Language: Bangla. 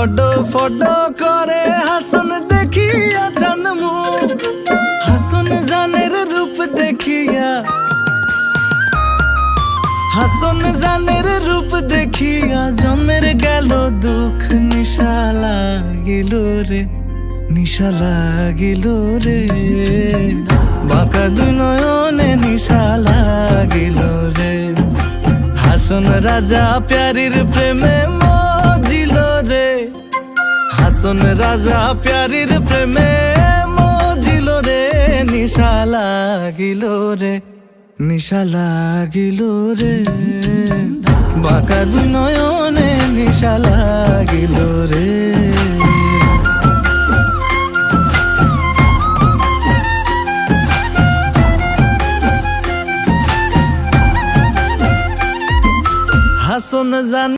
ফটো ফটো করে হাসন দেখিয়া জানমু, হাসন জানের রূপ দেখিয়া, হাসন জানের রূপ দেখিয়া জন্মের গেল দুঃখ নিশা লাগিল রে, নিশা লাগিল রে। বাঁকা দুই নয়নে নিশা লাগিল রে। হাসন রাজা প্যারির প্রেমে মজিল রে, হাসন রাজা প্যারির প্রেমে মজিল রে। নিশা লাগিল রে, নিশা লাগিল রে। বাঁকা দুই নয়ন